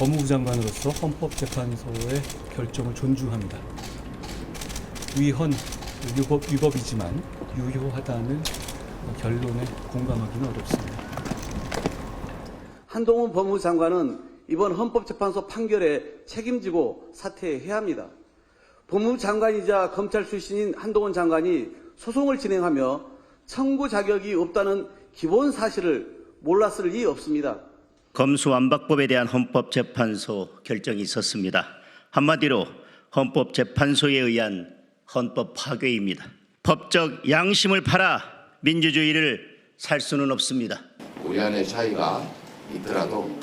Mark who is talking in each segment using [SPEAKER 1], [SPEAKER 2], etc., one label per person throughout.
[SPEAKER 1] 법무부 장관으로서 헌법재판소의 결정을 존중합니다. 위헌, 위법이지만 유효하다는 결론에 공감하기는 어렵습니다.
[SPEAKER 2] 한동훈 법무부 장관은 이번 헌법재판소 판결에 책임지고 사퇴해야 합니다. 법무부 장관이자 검찰 출신인 한동훈 장관이 소송을 진행하며 청구 자격이 없다는 기본 사실을 몰랐을 리 없습니다.
[SPEAKER 3] 검수완박법에 대한 헌법재판소 결정이 있었습니다. 한마디로 헌법재판소에 의한 헌법 파괴입니다. 법적 양심을 팔아 민주주의를 살 수는 없습니다.
[SPEAKER 4] 우리 안의 차이가 있더라도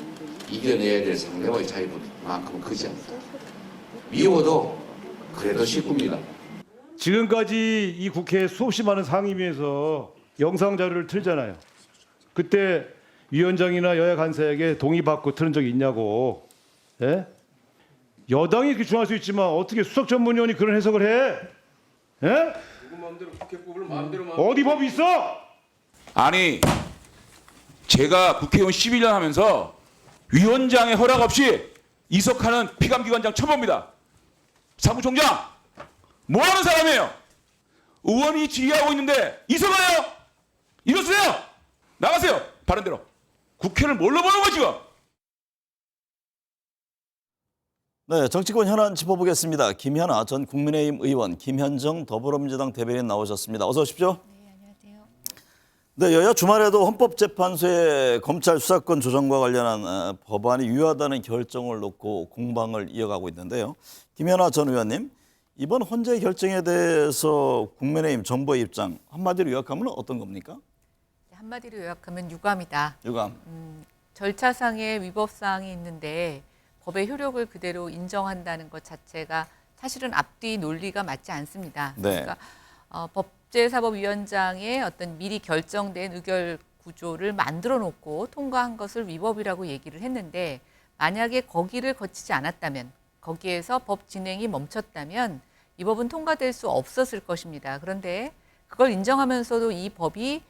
[SPEAKER 4] 이겨내야 될 상대와의 차이만큼 크지 않다. 미워도 그래도 식구입니다.
[SPEAKER 5] 지금까지 이 국회 수없이 많은 상임위에서 영상 자료를 틀잖아요. 그때 위원장이나 여야 간사에게 동의받고 틀은 적이 있냐고. 예? 여당이 그렇게 주장할 수 있지만 어떻게 수석 전문위원이 그런 해석을 해? 예?
[SPEAKER 6] 누구 마음대로 국회법을 마음대로
[SPEAKER 5] 어디 법이 있어?
[SPEAKER 6] 아니 제가 국회의원 11년 하면서 위원장의 허락 없이 이석하는 피감기관장 처음 봅니다. 사무총장 뭐 하는 사람이에요? 의원이 지휘하고 있는데 이석하요? 이러세요? 나가세요. 바른 대로. 국회를 뭘로 보는 거지 지금?
[SPEAKER 7] 네, 정치권 현안 짚어보겠습니다. 김현아 전 국민의힘 의원, 김현정 더불어민주당 대변인 나오셨습니다. 어서 오십시오.
[SPEAKER 8] 네, 안녕하세요.
[SPEAKER 7] 네, 여야 주말에도 헌법재판소의 검찰 수사권 조정과 관련한 법안이 유효하다는 결정을 놓고 공방을 이어가고 있는데요. 김현아 전 의원님, 이번 헌재 결정에 대해서 국민의힘 정부의 입장 한마디로 요약하면 어떤 겁니까?
[SPEAKER 8] 한마디로 요약하면 유감이다.
[SPEAKER 7] 유감.
[SPEAKER 8] 절차상의 위법사항이 있는데 법의 효력을 그대로 인정한다는 것 자체가 사실은 앞뒤 논리가 맞지 않습니다.
[SPEAKER 7] 네.
[SPEAKER 8] 그러니까 법제사법위원장의 어떤 미리 결정된 의결 구조를 만들어 놓고 통과한 것을 위법이라고 얘기를 했는데 만약에 거기를 거치지 않았다면 거기에서 법 진행이 멈췄다면 이 법은 통과될 수 없었을 것입니다. 그런데 그걸 인정하면서도 이 법이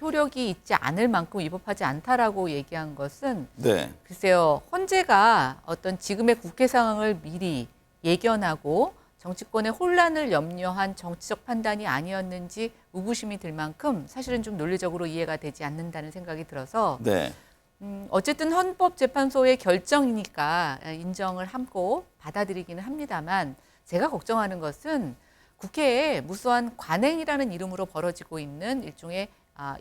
[SPEAKER 8] 효력이 있지 않을 만큼 위법하지 않다라고 얘기한 것은
[SPEAKER 7] 네.
[SPEAKER 8] 글쎄요. 헌재가 어떤 지금의 국회 상황을 미리 예견하고 정치권의 혼란을 염려한 정치적 판단이 아니었는지 의구심이 들 만큼 사실은 좀 논리적으로 이해가 되지 않는다는 생각이 들어서
[SPEAKER 7] 네.
[SPEAKER 8] 어쨌든 헌법재판소의 결정이니까 인정을 하고 받아들이기는 합니다만 제가 걱정하는 것은 국회에 무수한 관행이라는 이름으로 벌어지고 있는 일종의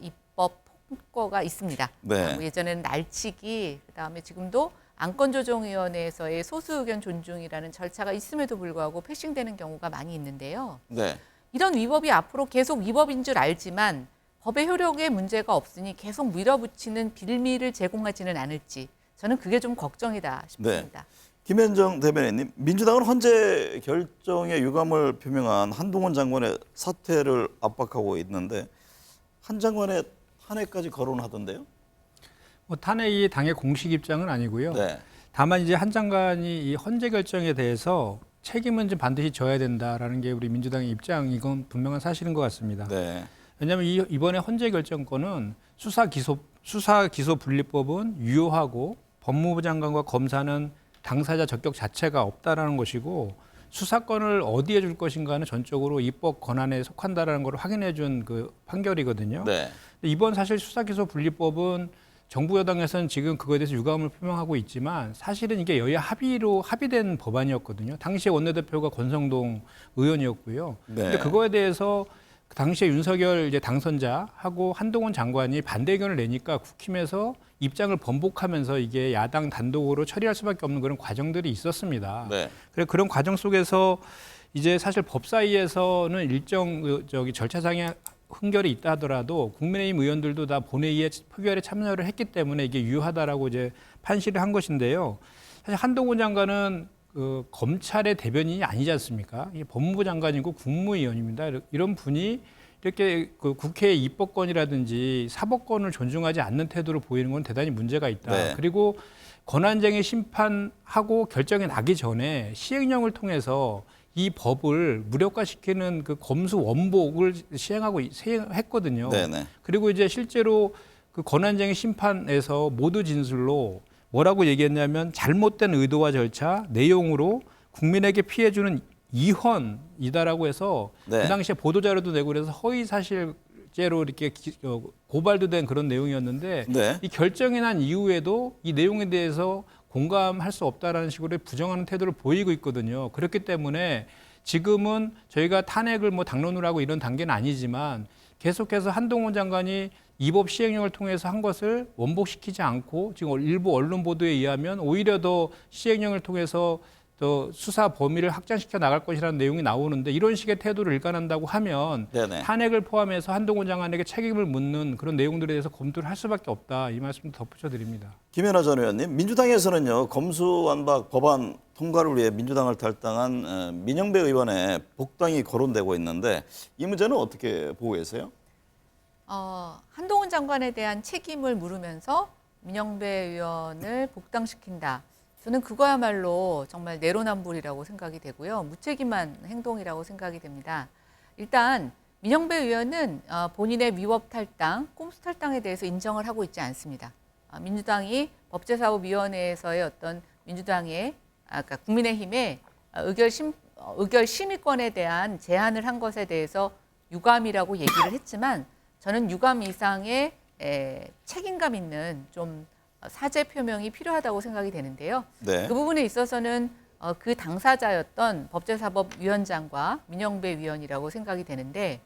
[SPEAKER 8] 입법 폭거가 있습니다.
[SPEAKER 7] 네.
[SPEAKER 8] 예전에는 날치기, 그다음에 지금도 안건조정위원회에서의 소수 의견 존중이라는 절차가 있음에도 불구하고 패싱되는 경우가 많이 있는데요.
[SPEAKER 7] 네.
[SPEAKER 8] 이런 위법이 앞으로 계속 위법인 줄 알지만 법의 효력에 문제가 없으니 계속 밀어붙이는 빌미를 제공하지는 않을지 저는 그게 좀 걱정이다 싶습니다.
[SPEAKER 7] 네. 김현정 대변인님, 민주당은 헌재 결정에 유감을 표명한 한동훈 장관의 사퇴를 압박하고 있는데 한 장관의 탄핵까지 거론하던데요?
[SPEAKER 9] 탄핵이 당의 공식 입장은 아니고요.
[SPEAKER 7] 네.
[SPEAKER 9] 다만 이제 한 장관이 이 헌재 결정에 대해서 책임은 좀 반드시 져야 된다라는 게 우리 민주당의 입장, 이건 분명한 사실인 것 같습니다.
[SPEAKER 7] 네.
[SPEAKER 9] 왜냐하면 이번에 헌재 결정권은 수사 기소 분리법은 유효하고 법무부 장관과 검사는 당사자 적격 자체가 없다라는 것이고 수사권을 어디에 줄 것인가는 전적으로 입법 권한에 속한다라는 걸 확인해 준 그 판결이거든요.
[SPEAKER 7] 네.
[SPEAKER 9] 이번 사실 수사기소 분리법은 정부 여당에서는 지금 그거에 대해서 유감을 표명하고 있지만 사실은 이게 여야 합의로 합의된 법안이었거든요. 당시에 원내대표가 권성동 의원이었고요.
[SPEAKER 7] 네.
[SPEAKER 9] 근데 그거에 대해서 당시에 윤석열 이제 당선자하고 한동훈 장관이 반대 의견을 내니까 국힘에서 입장을 번복하면서 이게 야당 단독으로 처리할 수밖에 없는 그런 과정들이 있었습니다.
[SPEAKER 7] 네.
[SPEAKER 9] 그래서 그런 과정 속에서 이제 사실 법사위에서는 일정 절차상의 흥결이 있다 하더라도 국민의힘 의원들도 다 본회의에 표결에 참여를 했기 때문에 이게 유효하다라고 이제 판시를 한 것인데요. 사실 한동훈 장관은 그 검찰의 대변인이 아니지 않습니까? 이게 법무부 장관이고 국무위원입니다. 이런 분이 이렇게 그 국회의 입법권이라든지 사법권을 존중하지 않는 태도를 보이는 건 대단히 문제가 있다.
[SPEAKER 7] 네.
[SPEAKER 9] 그리고 권한쟁의 심판하고 결정이 나기 전에 시행령을 통해서 이 법을 무력화시키는 그 검수 원복을 시행했거든요.
[SPEAKER 7] 네네.
[SPEAKER 9] 그리고 이제 실제로 그 권한쟁의 심판에서 모두 진술로 뭐라고 얘기했냐면 잘못된 의도와 절차, 내용으로 국민에게 피해 주는 이헌이다라고 해서
[SPEAKER 7] 네.
[SPEAKER 9] 그 당시에 보도자료도 내고 그래서 허위 사실죄로 이렇게 고발도 된 그런 내용이었는데
[SPEAKER 7] 네.
[SPEAKER 9] 이 결정이 난 이후에도 이 내용에 대해서 공감할 수 없다라는 식으로 부정하는 태도를 보이고 있거든요. 그렇기 때문에 지금은 저희가 탄핵을 뭐 당론으로 하고 이런 단계는 아니지만 계속해서 한동훈 장관이 이 법 시행령을 통해서 한 것을 원복시키지 않고 지금 일부 언론 보도에 의하면 오히려 더 시행령을 통해서 또 수사 범위를 확장시켜 나갈 것이라는 내용이 나오는데 이런 식의 태도를 일관한다고 하면
[SPEAKER 7] 네네.
[SPEAKER 9] 탄핵을 포함해서 한동훈 장관에게 책임을 묻는 그런 내용들에 대해서 검토를 할 수밖에 없다. 이 말씀 덧붙여 드립니다.
[SPEAKER 7] 김연아 전 의원님, 민주당에서는요 검수완박 법안 통과를 위해 민주당을 탈당한 민영배 의원의 복당이 거론되고 있는데 이 문제는 어떻게 보고 계세요?
[SPEAKER 8] 한동훈 장관에 대한 책임을 물으면서 민영배 의원을 복당시킨다. 저는 그거야말로 정말 내로남불이라고 생각이 되고요. 무책임한 행동이라고 생각이 됩니다. 일단 민영배 의원은 본인의 위법 탈당, 꼼수 탈당에 대해서 인정을 하고 있지 않습니다. 민주당이 법제사법위원회에서의 어떤 민주당의 그러니까 국민의힘의 의결 심의권에 대한 제안을 한 것에 대해서 유감이라고 얘기를 했지만 저는 유감 이상의 책임감 있는 좀 사죄 표명이 필요하다고 생각이 되는데요.
[SPEAKER 7] 네.
[SPEAKER 8] 그 부분에 있어서는 그 당사자였던 법제사법위원장과 민영배 위원이라고 생각이 되는데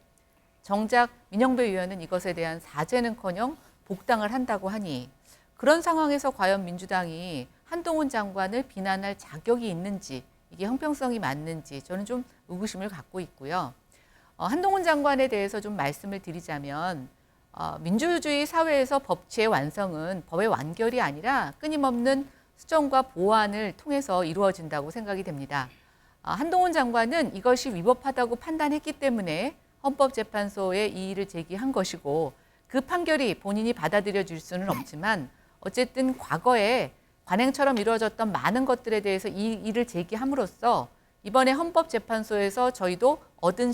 [SPEAKER 8] 정작 민영배 위원은 이것에 대한 사죄는커녕 복당을 한다고 하니 그런 상황에서 과연 민주당이 한동훈 장관을 비난할 자격이 있는지 이게 형평성이 맞는지 저는 좀 의구심을 갖고 있고요. 한동훈 장관에 대해서 좀 말씀을 드리자면 민주주의 사회에서 법치의 완성은 법의 완결이 아니라 끊임없는 수정과 보완을 통해서 이루어진다고 생각이 됩니다. 한동훈 장관은 이것이 위법하다고 판단했기 때문에 헌법재판소에 이의를 제기한 것이고 그 판결이 본인이 받아들여질 수는 없지만 어쨌든 과거에 관행처럼 이루어졌던 많은 것들에 대해서 이의를 제기함으로써 이번에 헌법재판소에서 저희도 얻은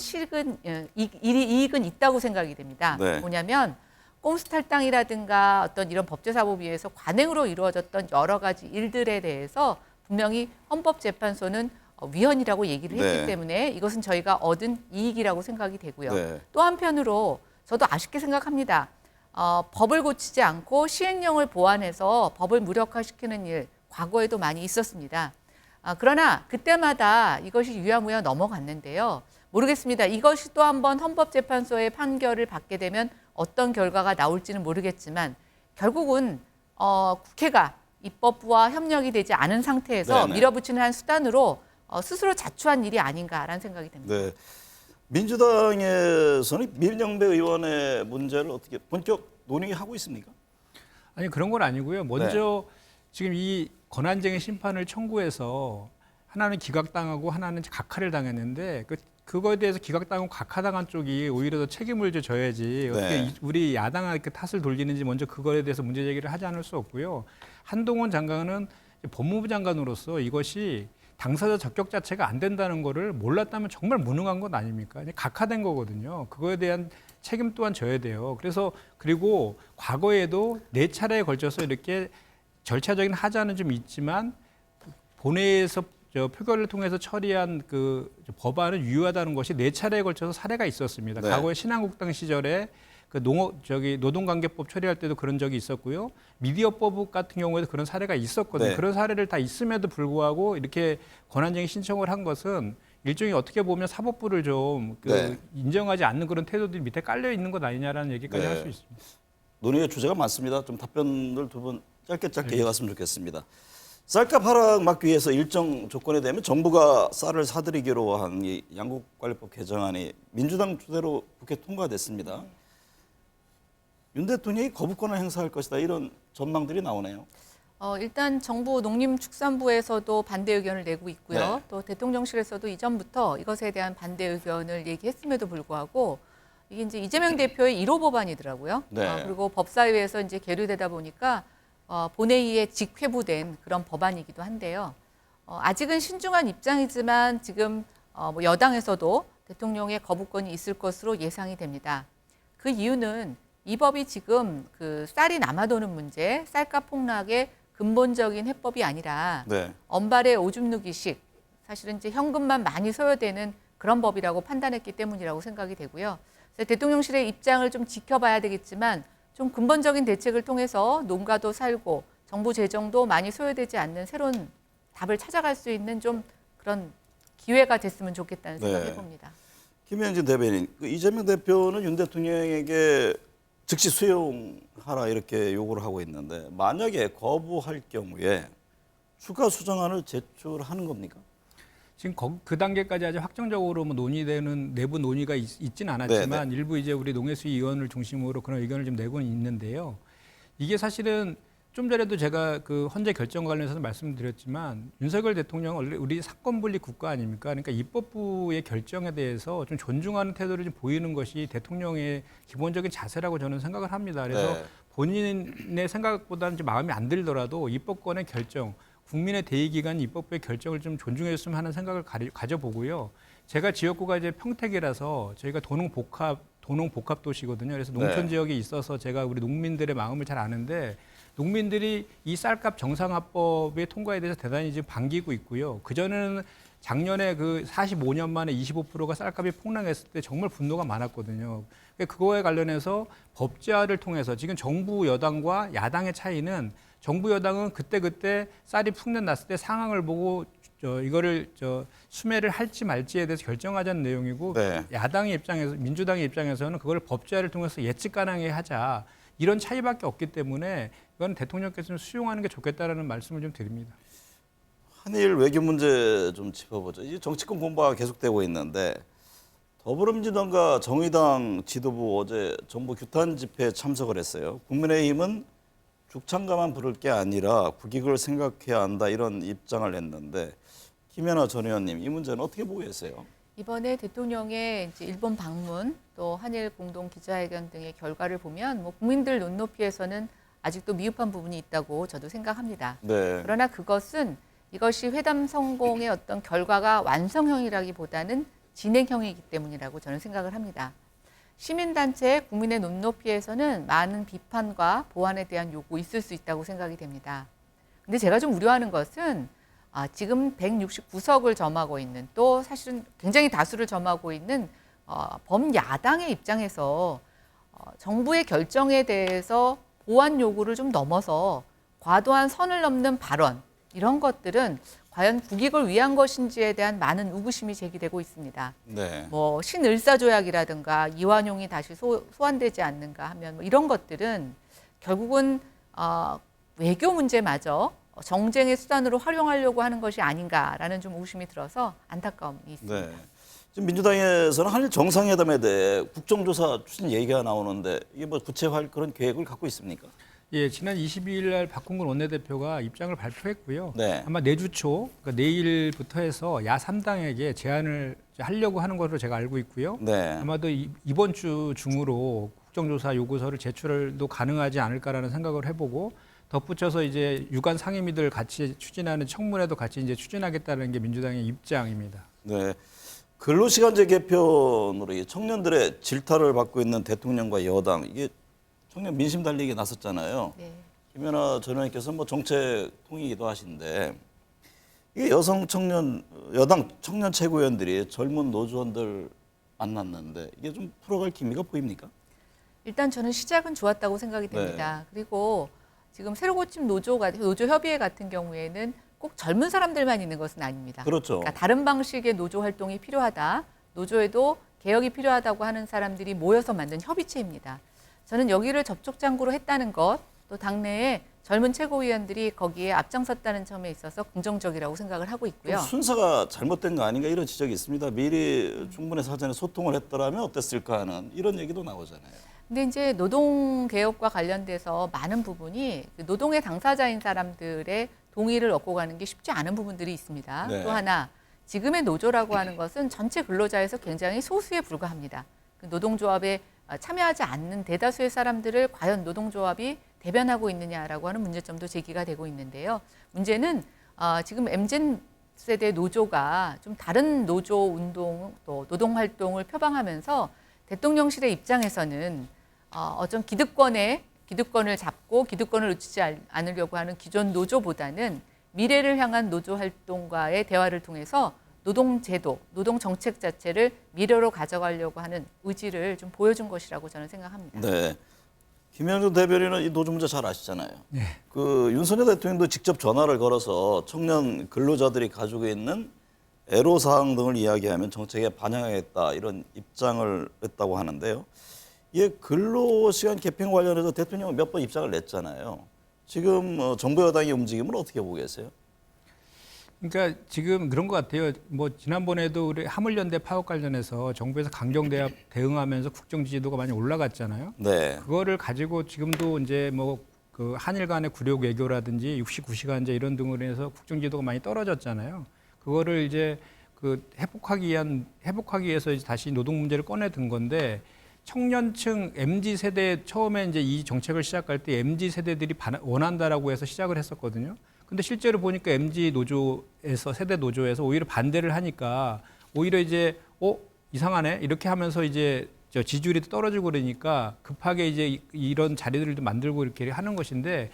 [SPEAKER 8] 이익은 있다고 생각이 됩니다.
[SPEAKER 7] 네.
[SPEAKER 8] 뭐냐면 꼼수 탈당이라든가 어떤 이런 법제사법위에서 관행으로 이루어졌던 여러 가지 일들에 대해서 분명히 헌법재판소는 위헌이라고 얘기를 했기
[SPEAKER 7] 네.
[SPEAKER 8] 때문에 이것은 저희가 얻은 이익이라고 생각이 되고요.
[SPEAKER 7] 네.
[SPEAKER 8] 또 한편으로 저도 아쉽게 생각합니다. 법을 고치지 않고 시행령을 보완해서 법을 무력화시키는 일 과거에도 많이 있었습니다. 그러나 그때마다 이것이 유야무야 넘어갔는데요. 모르겠습니다. 이것이 또 한번 헌법재판소의 판결을 받게 되면 어떤 결과가 나올지는 모르겠지만 결국은 국회가 입법부와 협력이 되지 않은 상태에서
[SPEAKER 7] 네네.
[SPEAKER 8] 밀어붙이는 한 수단으로 스스로 자초한 일이 아닌가라는 생각이 듭니다.
[SPEAKER 7] 네. 민주당에서는 민영배 의원의 문제를 어떻게 본격 논의하고 있습니까?
[SPEAKER 9] 아니 그런 건 아니고요. 먼저 지금 이 권한쟁의 심판을 청구해서 하나는 기각당하고 하나는 각하를 당했는데 그거에 대해서 기각당하고 각하당한 쪽이 오히려 더 책임을 져야지 어떻게 우리 야당한테 탓을 돌리는지 먼저 그거에 대해서 문제 제기를 하지 않을 수 없고요. 한동훈 장관은 법무부 장관으로서 이것이 당사자 적격 자체가 안 된다는 거를 몰랐다면 정말 무능한 것 아닙니까? 각하된 거거든요. 그거에 대한 책임 또한 져야 돼요. 그리고 과거에도 4차례에 걸쳐서 이렇게 절차적인 하자는 좀 있지만 본회의에서 표결을 통해서 처리한 그 법안은 유효하다는 것이 4차례에 걸쳐서 사례가 있었습니다.
[SPEAKER 7] 네.
[SPEAKER 9] 과거에 신한국당 시절에 그 노동관계법 처리할 때도 그런 적이 있었고요. 미디어법 같은 경우에도 그런 사례가 있었거든요.
[SPEAKER 7] 네.
[SPEAKER 9] 그런 사례를 다 있음에도 불구하고 이렇게 권한쟁의 신청을 한 것은 일종의 어떻게 보면 사법부를 좀 인정하지 않는 그런 태도들이 밑에 깔려 있는 것 아니냐라는 얘기까지 할 수 있습니다.
[SPEAKER 7] 논의의 주제가 많습니다. 좀 답변을 두 분 짧게 이어갔으면 좋겠습니다. 쌀값 하락 막기 위해서 일정 조건에 대면 정부가 쌀을 사들이기로 한 이 양국관리법 개정안이 민주당 주대로 국회 통과됐습니다. 윤 대통령이 거부권을 행사할 것이다 이런 전망들이 나오네요.
[SPEAKER 8] 일단 정부 농림축산부에서도 반대 의견을 내고 있고요.
[SPEAKER 7] 네.
[SPEAKER 8] 또 대통령실에서도 이전부터 이것에 대한 반대 의견을 얘기했음에도 불구하고 이게 이제 이재명 대표의 1호 법안이더라고요.
[SPEAKER 7] 네.
[SPEAKER 8] 그리고 법사위에서 이제 계류되다 보니까 본회의에 직회부된 그런 법안이기도 한데요. 아직은 신중한 입장이지만 지금 뭐 여당에서도 대통령의 거부권이 있을 것으로 예상이 됩니다. 그 이유는 이 법이 지금 그 쌀이 남아도는 문제, 쌀값 폭락에 근본적인 해법이 아니라
[SPEAKER 7] 네.
[SPEAKER 8] 언발의 오줌 누기식, 사실은 이제 현금만 많이 소요되는 그런 법이라고 판단했기 때문이라고 생각이 되고요. 그래서 대통령실의 입장을 좀 지켜봐야 되겠지만 좀 근본적인 대책을 통해서 농가도 살고 정부 재정도 많이 소요되지 않는 새로운 답을 찾아갈 수 있는 좀 그런 기회가 됐으면 좋겠다는 생각을
[SPEAKER 7] 네.
[SPEAKER 8] 해봅니다.
[SPEAKER 7] 김현진 대변인, 이재명 대표는 윤 대통령에게 즉시 수용하라 이렇게 요구를 하고 있는데 만약에 거부할 경우에 추가 수정안을 제출하는 겁니까?
[SPEAKER 9] 지금 그 단계까지 아직 확정적으로 뭐 논의되는 내부 논의가 있지는 않았지만 일부 이제 우리 농해수위 의원을 중심으로 그런 의견을 좀 내고는 있는데요. 이게 사실은 좀 전에도 제가 그 헌재 결정과 관련해서 말씀드렸지만 윤석열 대통령은 원래 우리 사건분리 국가 아닙니까? 그러니까 입법부의 결정에 대해서 좀 존중하는 태도를 좀 보이는 것이 대통령의 기본적인 자세라고 저는 생각을 합니다. 그래서
[SPEAKER 7] 네.
[SPEAKER 9] 본인의 생각보다는 좀 마음에 안 들더라도 입법권의 결정, 국민의 대의기관 입법부의 결정을 좀 존중했으면 하는 생각을 가져보고요. 제가 지역구가 이제 평택이라서 저희가 도농 복합 도시거든요. 그래서 농촌
[SPEAKER 7] 네.
[SPEAKER 9] 지역에 있어서 제가 우리 농민들의 마음을 잘 아는데 농민들이 이 쌀값 정상화법의 통과에 대해서 대단히 지금 반기고 있고요. 그전에는 작년에 그 45년 만에 25%가 쌀값이 폭락했을 때 정말 분노가 많았거든요. 그거에 관련해서 법제화를 통해서 지금 정부 여당과 야당의 차이는 정부 여당은 그때 쌀이 풍년 났을 때 상황을 보고 이거를 수매를 할지 말지에 대해서 결정하자는 내용이고
[SPEAKER 7] 네.
[SPEAKER 9] 야당의 입장에서 민주당의 입장에서는 그걸 법제화를 통해서 예측 가능하게 하자 이런 차이밖에 없기 때문에 이건 대통령께서 좀 수용하는 게 좋겠다라는 말씀을 좀 드립니다.
[SPEAKER 7] 한일 외교 문제 좀 짚어보죠. 이제 정치권 공방이 계속되고 있는데 더불어민주당과 정의당 지도부 어제 정부 규탄 집회에 참석을 했어요. 국민의힘은 죽창가만 부를 게 아니라 국익을 생각해야 한다 이런 입장을 냈는데 김연아 전 의원님 이 문제는 어떻게 보고 계세요?
[SPEAKER 8] 이번에 대통령의 이제 일본 방문 또 한일 공동 기자회견 등의 결과를 보면 뭐 국민들 눈높이에서는 아직도 미흡한 부분이 있다고 저도 생각합니다.
[SPEAKER 7] 네.
[SPEAKER 8] 그러나 그것은 이것이 회담 성공의 어떤 결과가 완성형이라기보다는 진행형이기 때문이라고 저는 생각을 합니다. 시민단체 국민의 눈높이에서는 많은 비판과 보완에 대한 요구 있을 수 있다고 생각이 됩니다. 근데 제가 좀 우려하는 것은 지금 169석을 점하고 있는 또 사실은 굉장히 다수를 점하고 있는 범야당의 입장에서 정부의 결정에 대해서 보완 요구를 좀 넘어서 과도한 선을 넘는 발언 이런 것들은 과연 국익을 위한 것인지에 대한 많은 의구심이 제기되고 있습니다.
[SPEAKER 7] 네.
[SPEAKER 8] 뭐 신을사조약이라든가 이완용이 다시 소환되지 않는가 하면 뭐 이런 것들은 결국은 외교 문제마저 정쟁의 수단으로 활용하려고 하는 것이 아닌가라는 좀 의구심이 들어서 안타까움이 있습니다.
[SPEAKER 7] 네. 지금 민주당에서는 한일 정상회담에 대해 국정조사 추진 얘기가 나오는데 이게 뭐 구체화할 그런 계획을 갖고 있습니까?
[SPEAKER 9] 예, 지난 22일 날 박홍근 원내대표가 입장을 발표했고요.
[SPEAKER 7] 네.
[SPEAKER 9] 아마 내주 초, 그러니까 내일부터 해서 야 3당에게 제안을 하려고 하는 것으로 제가 알고 있고요.
[SPEAKER 7] 네.
[SPEAKER 9] 아마도 이번 주 중으로 국정조사 요구서를 제출도 가능하지 않을까라는 생각을 해보고 덧붙여서 이제 유관 상임위들 같이 추진하는 청문회도 같이 이제 추진하겠다는 게 민주당의 입장입니다.
[SPEAKER 7] 네. 근로시간제 개편으로 이 청년들의 질타를 받고 있는 대통령과 여당 이게 청년 민심 달리기에 나섰잖아요.
[SPEAKER 8] 네.
[SPEAKER 7] 김연아 전 의원께서 뭐 정책 통이기도 하신데 이게 여당 청년 최고위원들이 젊은 노조원들 만났는데 이게 좀 풀어갈 기미가 보입니까?
[SPEAKER 8] 일단 저는 시작은 좋았다고 생각이 됩니다. 그리고 지금 새로 고침 노조협의회 같은 경우에는 꼭 젊은 사람들만 있는 것은 아닙니다.
[SPEAKER 7] 그렇죠.
[SPEAKER 8] 그러니까 다른 방식의 노조 활동이 필요하다. 노조에도 개혁이 필요하다고 하는 사람들이 모여서 만든 협의체입니다. 저는 여기를 접촉장구로 했다는 것, 또 당내에 젊은 최고위원들이 거기에 앞장섰다는 점에 있어서 긍정적이라고 생각을 하고 있고요.
[SPEAKER 7] 순서가 잘못된 거 아닌가 이런 지적이 있습니다. 미리 충분히 사전에 소통을 했더라면 어땠을까 하는 이런 얘기도 나오잖아요.
[SPEAKER 8] 근데 이제 노동개혁과 관련돼서 많은 부분이 노동의 당사자인 사람들의 동의를 얻고 가는 게 쉽지 않은 부분들이 있습니다.
[SPEAKER 7] 네.
[SPEAKER 8] 또 하나, 지금의 노조라고 하는 것은 전체 근로자에서 굉장히 소수에 불과합니다. 그 노동조합에 참여하지 않는 대다수의 사람들을 과연 노동조합이 대변하고 있느냐라고 하는 문제점도 제기가 되고 있는데요. 문제는 지금 MZ세대 노조가 좀 다른 노조 운동 또 노동활동을 표방하면서 대통령실의 입장에서는 어떤 기득권의 기득권을 잡고 기득권을 놓치지 않으려고 하는 기존 노조보다는 미래를 향한 노조 활동과의 대화를 통해서 노동제도, 노동정책 자체를 미래로 가져가려고 하는 의지를 좀 보여준 것이라고 저는 생각합니다.
[SPEAKER 7] 네. 김영준 대변인은 이 노조 문제 잘 아시잖아요.
[SPEAKER 1] 네.
[SPEAKER 7] 그 윤석열 대통령도 직접 전화를 걸어서 청년 근로자들이 가지고 있는 애로사항 등을 이야기하면 정책에 반영하겠다 이런 입장을 냈다고 하는데요. 이게 근로시간 개편 관련해서 대통령은 몇 번 입장을 냈잖아요. 지금 정부 여당의 움직임은 어떻게 보고 계세요?
[SPEAKER 9] 그러니까 지금 그런 것 같아요. 뭐 지난번에도 우리 화물연대 파업 관련해서 정부에서 강경 대응하면서 국정 지지도가 많이 올라갔잖아요.
[SPEAKER 7] 네.
[SPEAKER 9] 그거를 가지고 지금도 이제 뭐 그 한일 간의 구력 외교라든지 69시간제 이런 등으로 해서 국정 지지도가 많이 떨어졌잖아요. 그거를 이제 그 회복하기 위해서 이제 다시 노동 문제를 꺼내 든 건데 청년층 MZ 세대 처음에 이제 이 정책을 시작할 때 MZ 세대들이 원한다라고 해서 시작을 했었거든요. 근데 실제로 보니까 MZ 노조에서 세대 노조에서 오히려 반대를 하니까 오히려 이제 이상하네 이렇게 하면서 이제 저 지지율이 떨어지고 그러니까 급하게 이제 이런 자리들을 만들고 이렇게 하는 것인데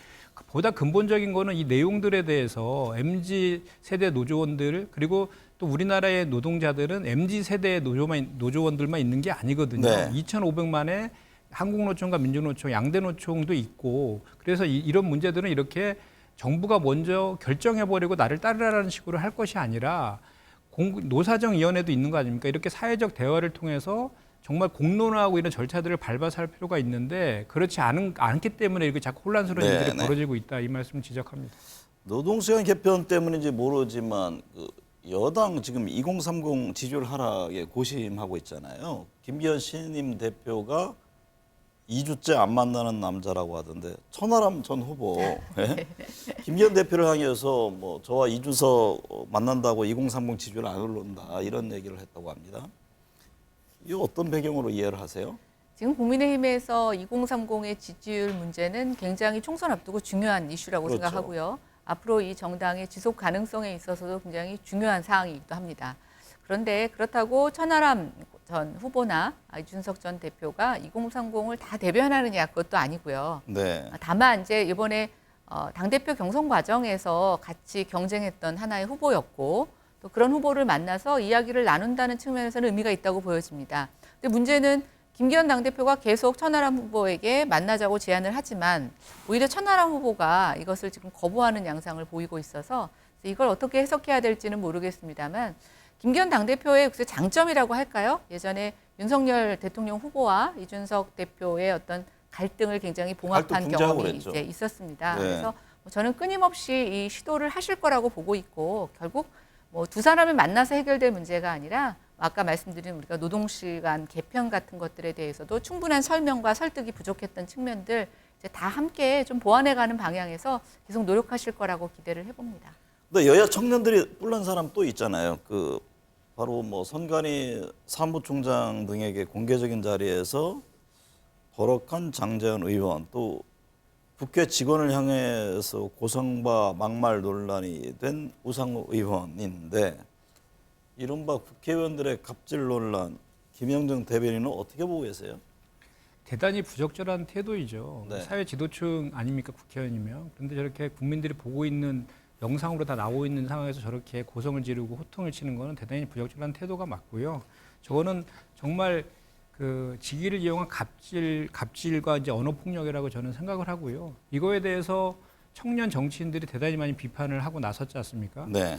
[SPEAKER 9] 보다 근본적인 거는 이 내용들에 대해서 MZ 세대 노조원들 그리고 또 우리나라의 노동자들은 MZ 세대 노조원들만 있는 게 아니거든요.
[SPEAKER 7] 네.
[SPEAKER 9] 2,500만의 한국노총과 민주노총, 양대노총도 있고 그래서 이런 문제들은 이렇게 정부가 먼저 결정해버리고 나를 따르라는 식으로 할 것이 아니라 노사정위원회도 있는 거 아닙니까? 이렇게 사회적 대화를 통해서 정말 공론화하고 이런 절차들을 밟아서 할 필요가 있는데 그렇지 않기 때문에 이렇게 자꾸 혼란스러운
[SPEAKER 7] 네,
[SPEAKER 9] 일들이
[SPEAKER 7] 네.
[SPEAKER 9] 벌어지고 있다. 이 말씀을 지적합니다.
[SPEAKER 7] 노동시간 개편 때문인지 모르지만 그 여당 지금 2030 지지율 하락에 고심하고 있잖아요. 김기현 신임 대표가 2주째 안 만나는 남자라고 하던데 천하람 전 후보 예? 김기현 대표를 향해서 뭐 저와 이준석 만난다고 2030 지지율 안 오른다 이런 얘기를 했다고 합니다. 이거 어떤 배경으로 이해를 하세요?
[SPEAKER 8] 지금 국민의힘에서 2030의 지지율 문제는 굉장히 총선 앞두고 중요한 이슈라고
[SPEAKER 7] 그렇죠.
[SPEAKER 8] 생각하고요. 앞으로 이 정당의 지속 가능성에 있어서도 굉장히 중요한 사항이기도 합니다. 그런데 그렇다고 천하람 전 후보나 이준석 전 대표가 2030을 다 대변하느냐 그것도 아니고요.
[SPEAKER 7] 네.
[SPEAKER 8] 다만 이제 이번에 당대표 경선 과정에서 같이 경쟁했던 하나의 후보였고 또 그런 후보를 만나서 이야기를 나눈다는 측면에서는 의미가 있다고 보여집니다. 근데 문제는 김기현 당대표가 계속 천하람 후보에게 만나자고 제안을 하지만 오히려 천하람 후보가 이것을 지금 거부하는 양상을 보이고 있어서 이걸 어떻게 해석해야 될지는 모르겠습니다만 김기현 당대표의 장점이라고 할까요? 예전에 윤석열 대통령 후보와 이준석 대표의 어떤 갈등을 굉장히 봉합한
[SPEAKER 7] 갈등 붕괴하고
[SPEAKER 8] 경험이
[SPEAKER 7] 그랬죠.
[SPEAKER 8] 이제 있었습니다.
[SPEAKER 7] 네.
[SPEAKER 8] 그래서 저는 끊임없이 이 시도를 하실 거라고 보고 있고 결국 뭐 두 사람이 만나서 해결될 문제가 아니라 아까 말씀드린 우리가 노동시간 개편 같은 것들에 대해서도 충분한 설명과 설득이 부족했던 측면들 이제 다 함께 좀 보완해가는 방향에서 계속 노력하실 거라고 기대를 해봅니다.
[SPEAKER 7] 근데 여야 청년들이 뿔난 사람 또 있잖아요. 그 바로 뭐 선관위 사무총장 등에게 공개적인 자리에서 버럭한 장재현 의원 또 국회 직원을 향해서 고성과 막말 논란이 된 우상호 의원인데 이른바 국회의원들의 갑질 논란 김영정 대변인은 어떻게 보고 계세요?
[SPEAKER 9] 대단히 부적절한 태도이죠.
[SPEAKER 7] 네.
[SPEAKER 9] 사회 지도층 아닙니까 국회의원이면. 그런데 저렇게 국민들이 보고 있는 영상으로 다 나오고 있는 상황에서 저렇게 고성을 지르고 호통을 치는 거는 대단히 부적절한 태도가 맞고요. 저거는 정말 그 직위를 이용한 갑질과 이제 언어 폭력이라고 저는 생각을 하고요. 이거에 대해서 청년 정치인들이 대단히 많이 비판을 하고 나섰지 않습니까?
[SPEAKER 7] 네.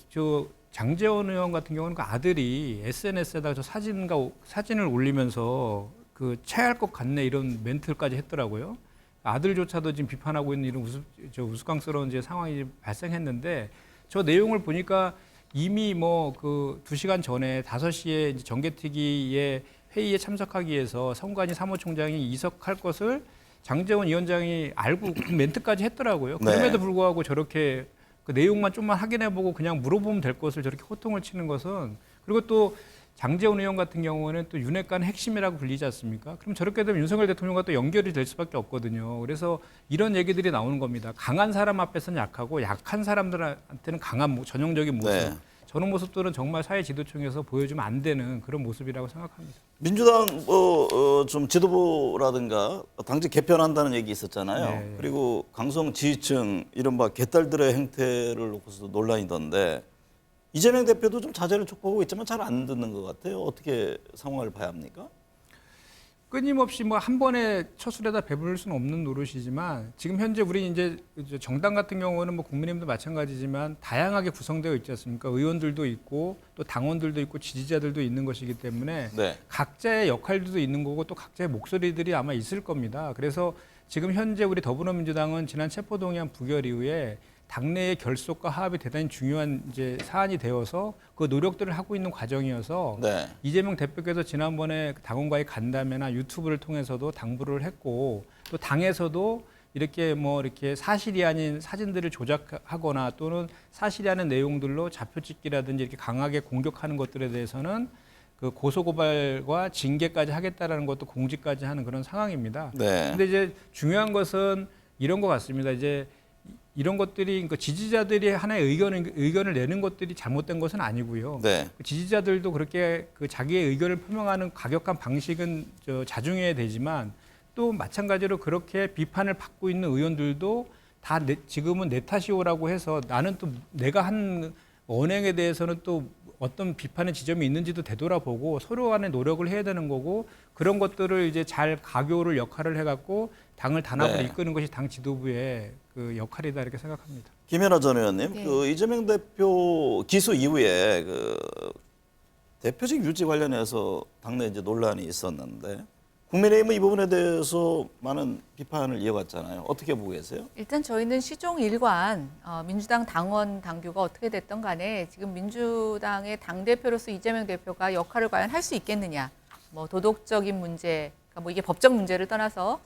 [SPEAKER 9] 저 장제원 의원 같은 경우는 그 아들이 SNS에다가 저 사진을 올리면서 그 체할 것 같네 이런 멘트까지 했더라고요. 아들조차도 지금 비판하고 있는 이런 우스꽝스러운 이제 상황이 발생했는데 저 내용을 보니까 이미 뭐 그 2시간 전에 5시에 이제 정개특위의 회의에 참석하기 위해서 선관위 사무총장이 이석할 것을 장제원 위원장이 알고 그 멘트까지 했더라고요.
[SPEAKER 7] 네.
[SPEAKER 9] 그럼에도 불구하고 저렇게 그 내용만 좀만 확인해보고 그냥 물어보면 될 것을 저렇게 호통을 치는 것은 그리고 또 장제원 의원 같은 경우는 또 윤핵관 핵심이라고 불리지 않습니까? 그럼 저렇게 되면 윤석열 대통령과 또 연결이 될 수밖에 없거든요. 그래서 이런 얘기들이 나오는 겁니다. 강한 사람 앞에서는 약하고 약한 사람들한테는 강한 전형적인 모습.
[SPEAKER 7] 네.
[SPEAKER 9] 저런 모습들은 정말 사회 지도층에서 보여주면 안 되는 그런 모습이라고 생각합니다.
[SPEAKER 7] 민주당 좀 지도부라든가 당직 개편한다는 얘기 있었잖아요.
[SPEAKER 9] 네.
[SPEAKER 7] 그리고 강성 지지층 이른바 개딸들의 행태를 놓고서도 논란이던데 이재명 대표도 좀 자제를 촉구하고 있지만 잘 안 듣는 것 같아요. 어떻게 상황을 봐야 합니까?
[SPEAKER 9] 끊임없이 뭐 한 번에 처술에다 배부를 수는 없는 노릇이지만 지금 현재 우리 이제 정당 같은 경우는 뭐 국민의힘도 마찬가지지만 다양하게 구성되어 있지 않습니까? 의원들도 있고 또 당원들도 있고 지지자들도 있는 것이기 때문에
[SPEAKER 7] 네.
[SPEAKER 9] 각자의 역할들도 있는 거고 또 각자의 목소리들이 아마 있을 겁니다. 그래서 지금 현재 우리 더불어민주당은 지난 체포동의안 부결 이후에 당내의 결속과 화합이 대단히 중요한 이제 사안이 되어서 그 노력들을 하고 있는 과정이어서
[SPEAKER 7] 네.
[SPEAKER 9] 이재명 대표께서 지난번에 당원과의 간담회나 유튜브를 통해서도 당부를 했고 또 당에서도 이렇게 사실이 아닌 사진들을 조작하거나 또는 사실이 아닌 내용들로 좌표 찍기라든지 이렇게 강하게 공격하는 것들에 대해서는 그 고소고발과 징계까지 하겠다라는 것도 공지까지 하는 그런 상황입니다.
[SPEAKER 7] 네.
[SPEAKER 9] 근데 이제 중요한 것은 이런 것 같습니다. 이제 이런 것들이 그 지지자들이 하나의 의견을 내는 것들이 잘못된 것은 아니고요.
[SPEAKER 7] 네.
[SPEAKER 9] 지지자들도 그렇게 그 자기의 의견을 표명하는 과격한 방식은 자중해야 되지만 또 마찬가지로 그렇게 비판을 받고 있는 의원들도 다 지금은 내 탓이오라고 해서 나는 또 내가 한 언행에 대해서는 또 어떤 비판의 지점이 있는지도 되돌아보고 서로 간에 노력을 해야 되는 거고 그런 것들을 이제 잘 가교를 역할을 해갖고 당을 단합을
[SPEAKER 7] 네.
[SPEAKER 9] 이끄는 것이 당 지도부의 그 역할이다 이렇게 생각합니다.
[SPEAKER 7] 김연아 전 의원님,
[SPEAKER 8] 네.
[SPEAKER 7] 그 이재명 대표 기소 이후에 그 대표직 유지 관련해서 당내 이제 논란이 있었는데 국민의힘은 이 부분에 대해서 많은 비판을 이어갔잖아요. 어떻게 보고 계세요?
[SPEAKER 8] 일단 저희는 시종 일관 민주당 당원 당규가 어떻게 됐던 간에 지금 민주당의 당대표로서 이재명 대표가 역할을 과연 할 수 있겠느냐. 뭐 도덕적인 문제, 그러니까 뭐 이게 법적 문제를 떠나서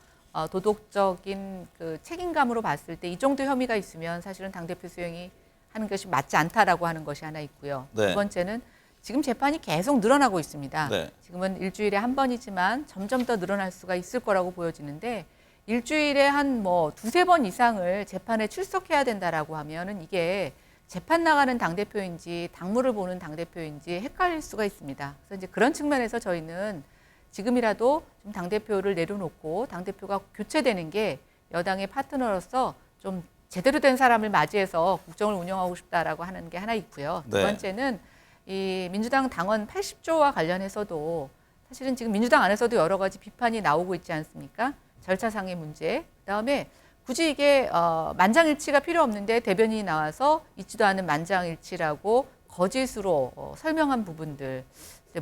[SPEAKER 8] 도덕적인 그 책임감으로 봤을 때 이 정도 혐의가 있으면 사실은 당대표 수행이 하는 것이 맞지 않다라고 하는 것이 하나 있고요.
[SPEAKER 7] 네.
[SPEAKER 8] 두 번째는 지금 재판이 계속 늘어나고 있습니다.
[SPEAKER 7] 네.
[SPEAKER 8] 지금은 일주일에 한 번이지만 점점 더 늘어날 수가 있을 거라고 보여지는데 일주일에 한 뭐 두세 번 이상을 재판에 출석해야 된다라고 하면은 이게 재판 나가는 당대표인지 당무를 보는 당대표인지 헷갈릴 수가 있습니다. 그래서 이제 그런 측면에서 저희는 지금이라도 좀 당대표를 내려놓고 당대표가 교체되는 게 여당의 파트너로서 좀 제대로 된 사람을 맞이해서 국정을 운영하고 싶다라고 하는 게 하나 있고요. 두
[SPEAKER 7] 네.
[SPEAKER 8] 번째는 이 민주당 당원 80조와 관련해서도 사실은 지금 민주당 안에서도 여러 가지 비판이 나오고 있지 않습니까? 절차상의 문제. 그다음에 굳이 이게 만장일치가 필요 없는데 대변인이 나와서 있지도 않은 만장일치라고 거짓으로 설명한 부분들.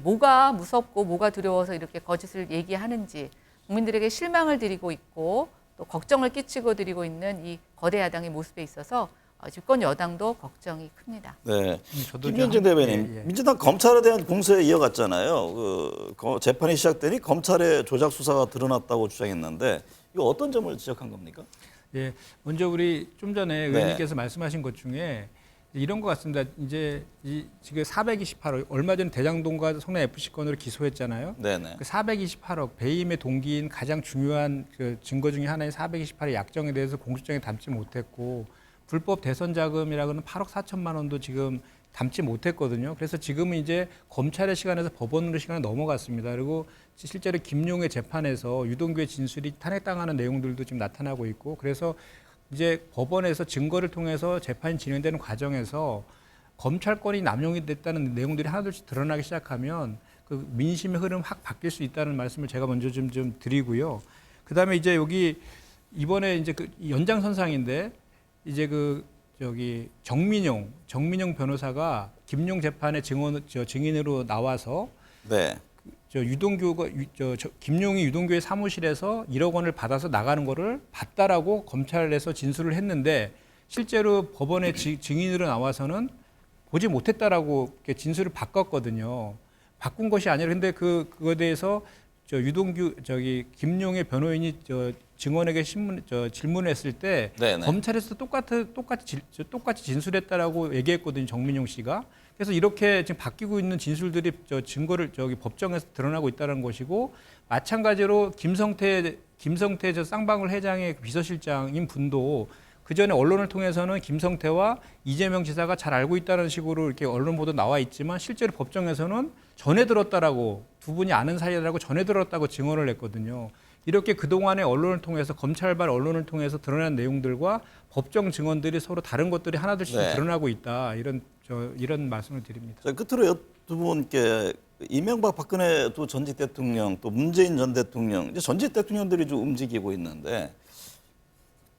[SPEAKER 8] 뭐가 무섭고 뭐가 두려워서 이렇게 거짓을 얘기하는지 국민들에게 실망을 드리고 있고 또 걱정을 끼치고 드리고 있는 이 거대 야당의 모습에 있어서 집권 여당도 걱정이 큽니다.
[SPEAKER 7] 네.
[SPEAKER 9] 저도
[SPEAKER 7] 김현진
[SPEAKER 9] 좀-
[SPEAKER 7] 대변인,
[SPEAKER 9] 예, 예.
[SPEAKER 7] 민주당 검찰에 대한 공세에 이어갔잖아요. 재판이 시작되니 검찰의 조작 수사가 드러났다고 주장했는데 이거 어떤 점을 지적한 겁니까?
[SPEAKER 9] 예, 먼저 우리 좀 전에
[SPEAKER 7] 네.
[SPEAKER 9] 의원님께서 말씀하신 것 중에 이런 것 같습니다. 이제 지금 428억 얼마 전 대장동과 성남 FC 건으로 기소했잖아요.
[SPEAKER 7] 네네.
[SPEAKER 9] 그 428억 배임의 동기인 가장 중요한 그 증거 중에 하나인 428의 약정에 대해서 공소장에 담지 못했고 불법 대선 자금이라고는 8억 4천만 원도 지금 담지 못했거든요. 그래서 지금은 이제 검찰의 시간에서 법원으로 시간이 넘어갔습니다. 그리고 실제로 김용의 재판에서 유동규의 진술이 탄핵당하는 내용들도 지금 나타나고 있고 그래서 이제 법원에서 증거를 통해서 재판이 진행되는 과정에서 검찰권이 남용이 됐다는 내용들이 하나둘씩 드러나기 시작하면 그 민심의 흐름 확 바뀔 수 있다는 말씀을 제가 먼저 좀 드리고요. 그다음에 이제 여기 이번에 이제 그 연장선상인데 이제 그 저기 정민용 변호사가 김용 재판의 증인으로 나와서
[SPEAKER 7] 네.
[SPEAKER 9] 김용이 유동규의 사무실에서 1억 원을 받아서 나가는 거를 봤다라고 검찰에서 진술을 했는데 실제로 법원의 증인으로 나와서는 보지 못했다라고 이렇게 진술을 바꿨거든요. 바꾼 것이 아니라 근데 그거에 대해서 김용의 변호인이 증언에게 질문을 했을 때
[SPEAKER 7] 네네.
[SPEAKER 9] 검찰에서 똑같이 진술했다라고 얘기했거든요. 정민용 씨가. 그래서 이렇게 지금 바뀌고 있는 진술들이 증거를 법정에서 드러나고 있다는 것이고 마찬가지로 김성태 쌍방울 회장의 비서실장인 분도 그 전에 언론을 통해서는 김성태와 이재명 지사가 잘 알고 있다는 식으로 이렇게 언론 보도 나와 있지만 실제로 법정에서는 전해 들었다라고 두 분이 아는 사이라고 전해 들었다고 증언을 했거든요. 이렇게 그동안의 언론을 통해서 검찰발 언론을 통해서 드러난 내용들과 법정 증언들이 서로 다른 것들이 하나둘씩
[SPEAKER 7] 네.
[SPEAKER 9] 드러나고 있다. 이런 말씀을 드립니다.
[SPEAKER 7] 자, 끝으로 두 분께 이명박 박근혜 두 전직 대통령 또 문재인 전 대통령 이제 전직 대통령들이 좀 움직이고 있는데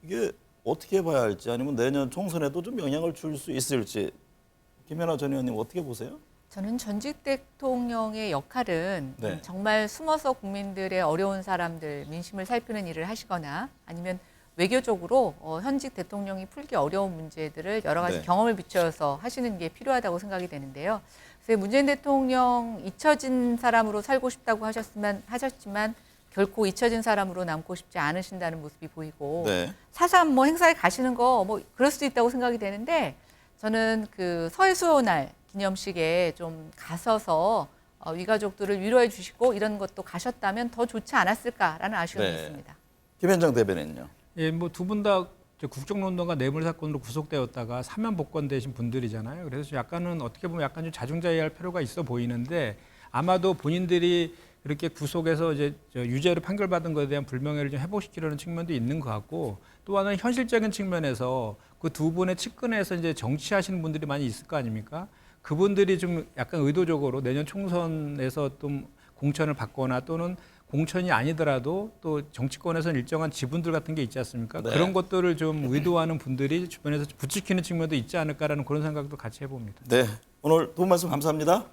[SPEAKER 7] 이게 어떻게 봐야 할지 아니면 내년 총선에도 좀 영향을 줄 수 있을지 김연아 전 의원님 어떻게 보세요?
[SPEAKER 8] 저는 전직 대통령의 역할은
[SPEAKER 7] 네.
[SPEAKER 8] 정말 숨어서 국민들의 어려운 사람들 민심을 살피는 일을 하시거나 아니면 외교적으로 현직 대통령이 풀기 어려운 문제들을 여러 가지
[SPEAKER 7] 네.
[SPEAKER 8] 경험을 비춰서 하시는 게 필요하다고 생각이 되는데요. 그래서 문재인 대통령 잊혀진 사람으로 살고 싶다고 하셨지만 결코 잊혀진 사람으로 남고 싶지 않으신다는 모습이 보이고
[SPEAKER 7] 네.
[SPEAKER 8] 4.3 행사에 가시는 거 그럴 수도 있다고 생각이 되는데 저는 그 서해수호날 기념식에 좀 가셔서 위가족들을 위로해 주시고 이런 것도 가셨다면 더 좋지 않았을까라는 아쉬움이
[SPEAKER 7] 네.
[SPEAKER 8] 있습니다.
[SPEAKER 7] 김현정 대변인요.
[SPEAKER 9] 예, 뭐 두 분 다 국정농단과 뇌물 사건으로 구속되었다가 사면 복권되신 분들이잖아요. 그래서 약간은 어떻게 보면 약간 좀 자중자애할 필요가 있어 보이는데 아마도 본인들이 이렇게 구속해서 이제 유죄로 판결받은 것에 대한 불명예를 좀 회복시키려는 측면도 있는 것 같고 또 하나는 현실적인 측면에서 그 두 분의 측근에서 이제 정치하시는 분들이 많이 있을 거 아닙니까? 그분들이 좀 약간 의도적으로 내년 총선에서 좀 공천을 받거나 또는 공천이 아니더라도 또 정치권에서는 일정한 지분들 같은 게 있지 않습니까?
[SPEAKER 7] 네.
[SPEAKER 9] 그런 것들을 좀 의도하는 분들이 주변에서 부추기는 측면도 있지 않을까라는 그런 생각도 같이 해봅니다.
[SPEAKER 7] 네, 오늘 두 분 말씀 감사합니다.